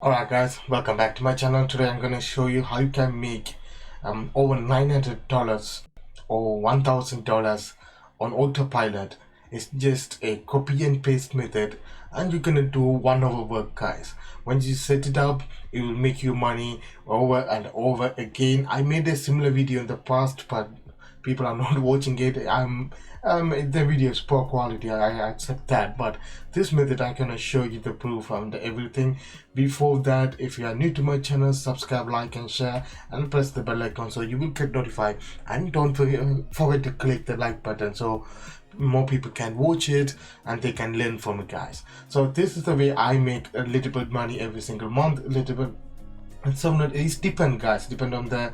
Alright guys, welcome back to my channel. Today I'm going to show you how you can make over $900 or $1,000 on Autopilot. It's just a copy and paste method and you're going to do 1 hour work guys. Once you set it up, it will make you money over and over again. I made a similar video in the past but people are not watching it. The video is poor quality, I accept that, but this method I'm gonna show you the proof and everything. Before that, if you are new to my channel, subscribe, like and share and press the bell icon so you will get notified, and don't forget to click the like button so more people can watch it and they can learn from it guys. So this is the way I make a little bit money every single month, a little bit. And so it's depend guys, depend on the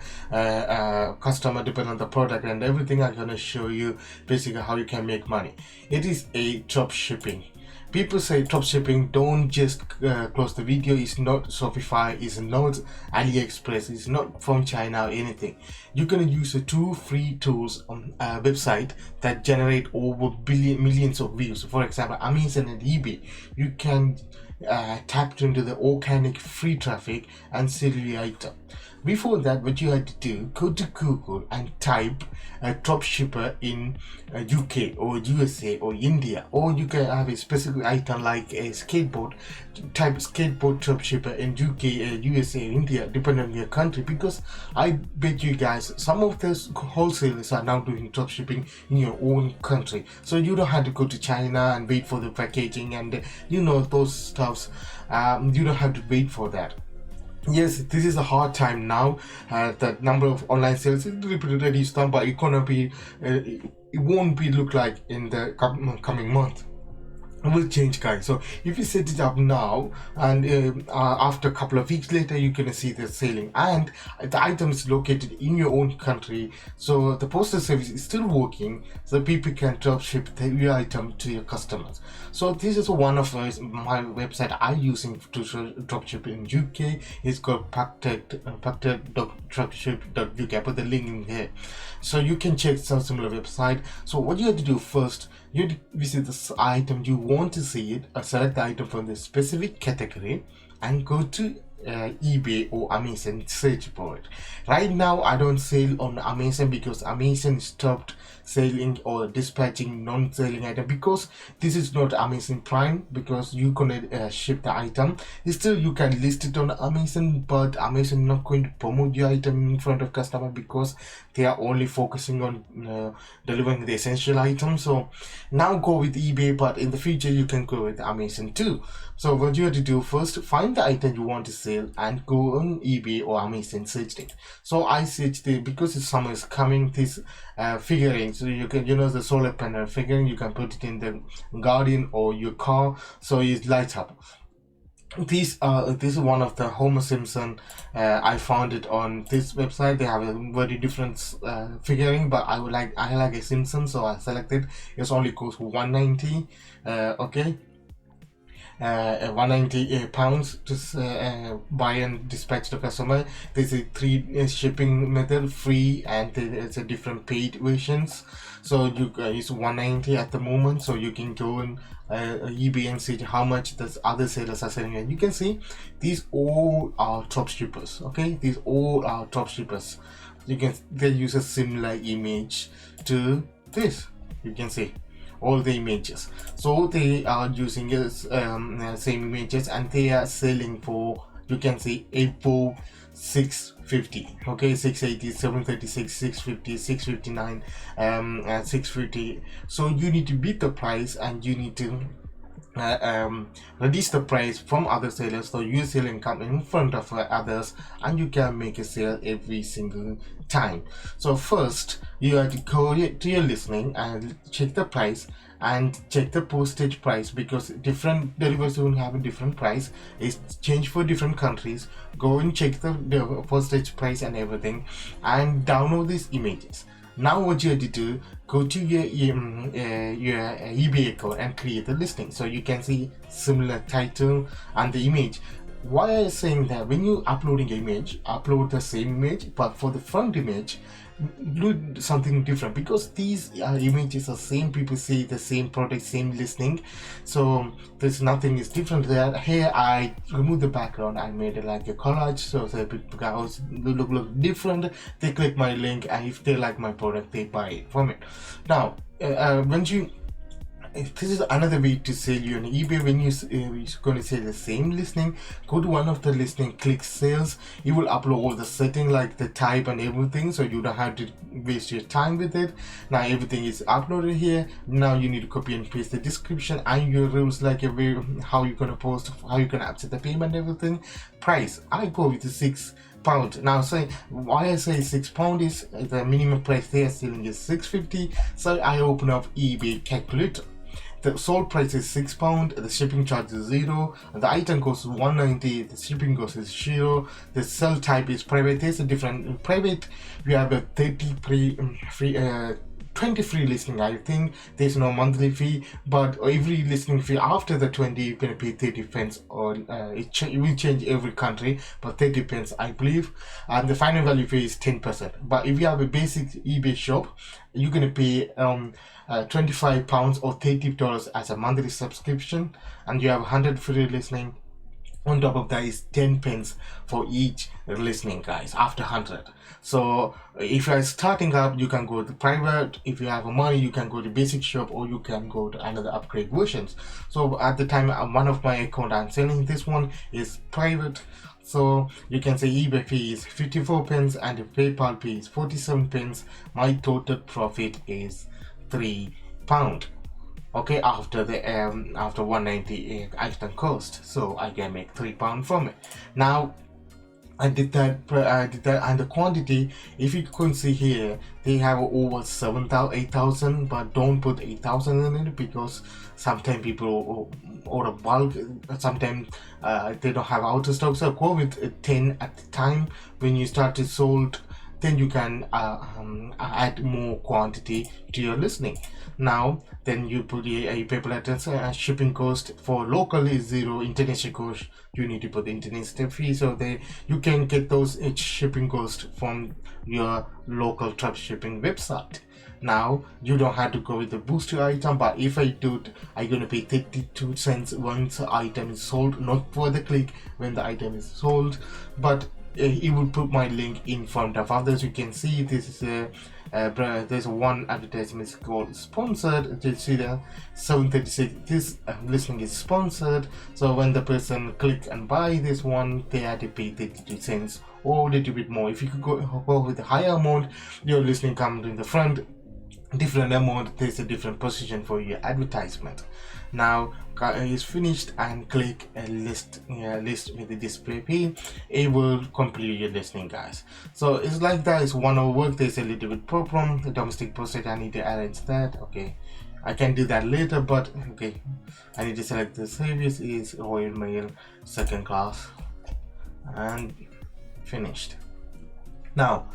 customer, depend on the product and everything. I'm gonna show you basically how you can make money. It is a drop shipping. People say drop shipping, don't just close the video. It's not Shopify, it's not AliExpress, it's not from China or anything. You're gonna use the 2 free tools on a website that generate over millions of views. For example, Amazon and eBay. You can tap into the organic free traffic and sell your item. Before that, what you had to do, go to Google and type a dropshipper in UK or USA or India, or you can have a specific item like a skateboard. Type skateboard dropshipper in UK, USA, India, depending on your country, because I bet you guys some of those wholesalers are now doing dropshipping in your own country, so you don't have to go to China and wait for the packaging and those stuffs. You don't have to wait for that. Yes, this is a hard time now. The number of online sales is reduced down, but it gonna be it won't be look like in the coming month. It will change guys. So if you set it up now and after a couple of weeks later, you're gonna see the selling, and the item is located in your own country, so the postal service is still working, so people can drop ship your item to your customers. So this is one of my website I using to drop ship in UK. It's called pacted.dropship.uk. I put the link in here so you can check some similar website. So what you have to do first, you visit this item you want to see it, select the item from the specific category and go to eBay or Amazon, search for it. Right now I don't sell on Amazon because Amazon stopped selling or dispatching non-selling item, because this is not Amazon Prime, because you gonna ship the item. Still you can list it on Amazon, but Amazon not going to promote your item in front of customer because they are only focusing on delivering the essential item. So now go with eBay, but in the future you can go with Amazon too. So what you have to do first, find the item you want to sell and go on eBay or Amazon, search it. So I searched it because the summer is coming, this figurine, so you can the solar panel figurine, you can put it in the garden or your car so it lights up. This is one of the Homer Simpson. I found it on this website. They have a very different figurine, but I like a Simpson, so I selected. It only costs 190. Okay. 190 pounds to buy and dispatch to customer. There's a 3 shipping method, free, and there's a different paid versions. So you it's 190 at the moment, so you can go on eBay and see how much the other sellers are selling, and you can see these all are drop shippers. Okay, these all are drop shippers. They use a similar image to this. You can see all the images, so they are using same images and they are selling for, you can see, above 650. Okay, 680, 736, 650, 659, 650. So you need to beat the price and you need to reduce the price from other sellers, so your selling come in front of others and you can make a sale every single time. So first you have to go to your listing and check the price and check the postage price, because different deliveries will have a different price. It's changed for different countries. Go and check the postage price and everything and download these images. Now what you have to do, go to your eBay account and create a listing, so you can see similar title and the image. Why am I saying that? When you uploading image, upload the same image, but for the front image do something different, because these images are same, people see the same product, same listening, so there's nothing is different there. Here I remove the background, I made it like a collage, so the people guys look different, they click my link, and if they like my product, they buy it from it. Now when you this is another way to sell you on eBay. When you're going to sell the same listing, go to one of the listing, click sales. You will upload all the setting, like the type and everything, so you don't have to waste your time with it. Now everything is uploaded here. Now you need to copy and paste the description and your rules, like a way how you're going to post, how you're going to accept the payment, everything. Price, I go with the £6. Now say why I say £6 is the minimum price they are selling is £6.50. So I open up eBay calculator. The sold price is £6, the shipping charge is 0, the item costs £1.90, the shipping cost is 0, the sell type is private. There's a different in private, we have a 20 free listing. I think there's no monthly fee, but every listing fee after the 20 you're gonna pay 30 pence, or it will change every country, but 30 pence I believe, and the final value fee is 10%. But if you have a basic eBay shop, you're gonna pay £25 or $30 as a monthly subscription, and you have 100 free listening. On top of that is 10 pence for each listening, guys, after 100. So if you are starting up, you can go to private. If you have money, you can go to basic shop, or you can go to another upgrade versions. So at the time, one of my account I'm selling, this one is private. So you can say eBay fee is 54 pence and the PayPal fee is 47 pence. My total profit is £3. Okay, after the after 190 item cost, so I can make £3 from it. Now I did that, and the quantity, if you can see here, they have over 8,000, but don't put 8,000 in it, because sometimes people order bulk, sometimes they don't have out of stock. So go with 10 at the time. When you start to sold, then you can add more quantity to your listening. Now then you put a paper letters, shipping cost for local is 0, international cost you need to put the international fee, so you can get those shipping cost from your local dropshipping website. Now you don't have to go with the booster item, but if I do it, I'm gonna pay 32 cents once the item is sold, not for the click when the item is sold, but it will put my link in front of others. You can see this is there's one advertisement called sponsored. You see the 736, this listing is sponsored, so when the person click and buy this one, they had to pay 32 cents or a little bit more. If you could go with a higher amount, your listing comes in the front, different amount, there's a different position for your advertisement. Now is finished, and click a list with the display pane. It will complete your listing, guys. So it's like that. It's 1 hour work. There's a little bit problem, the domestic postage, I need to arrange that. Okay, I can do that later, but okay, I need to select the service is Royal Mail second class, and finished. Now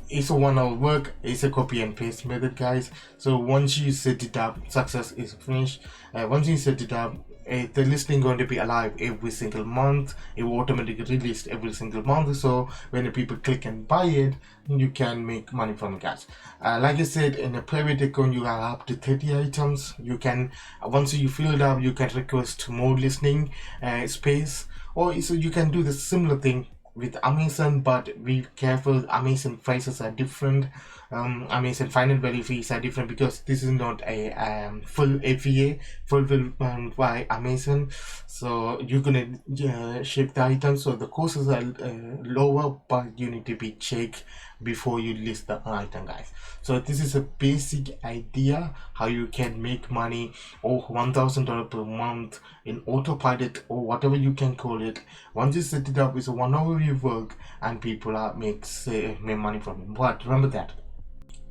it's a 1 hour work, it's a copy and paste method, guys. So once you set it up, success is finished. Once you set it up, the listing going to be alive every single month. It will automatically release every single month, so when the people click and buy it, you can make money from it, guys. Like I said, in a private account you have up to 30 items. You can, once you fill it up, you can request more listing space, or so you can do the similar thing with Amazon, but be careful, Amazon prices are different. Amazon final value fees are different, because this is not a full FBA, fulfilled by Amazon, so you're gonna ship the items, so the costs are lower, but you need to be checked before you list the item, guys. So this is a basic idea how you can make money, or $1,000 per month in Autopilot, or whatever you can call it. Once you set it up, it's a 1 hour work, and people are make money from it. But remember that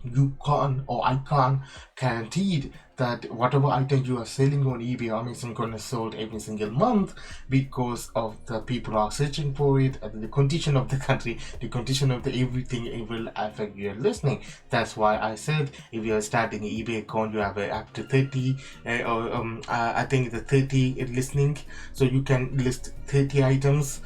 you can't, or I can't guarantee that whatever item you are selling on eBay or Amazon gonna sold every single month, because of the people are searching for it, and the condition of the country, the condition of the everything, it will affect your listening. That's why I said if you are starting an eBay account, you have up to 30 I think the 30 listening, so you can list 30 items.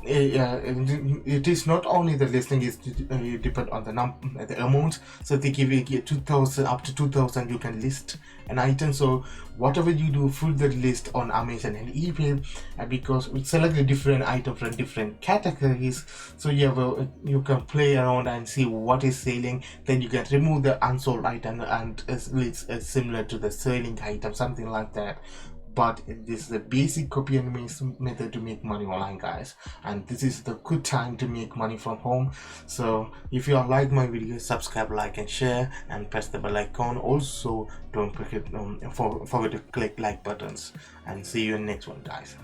It is not only the listing, is depend on the amount. So they give you 2,000, up to 2,000 you can list an item. So whatever you do, fill the list on Amazon and eBay, because we select a different item from different categories. So you can play around and see what is selling. Then you can remove the unsold item and it's similar to the selling item, something like that. But this is the basic copy and paste method to make money online, guys, and this is the good time to make money from home. So if you like my video, subscribe, like and share, and press the bell icon. Also don't forget to click like buttons, and see you in the next one, guys.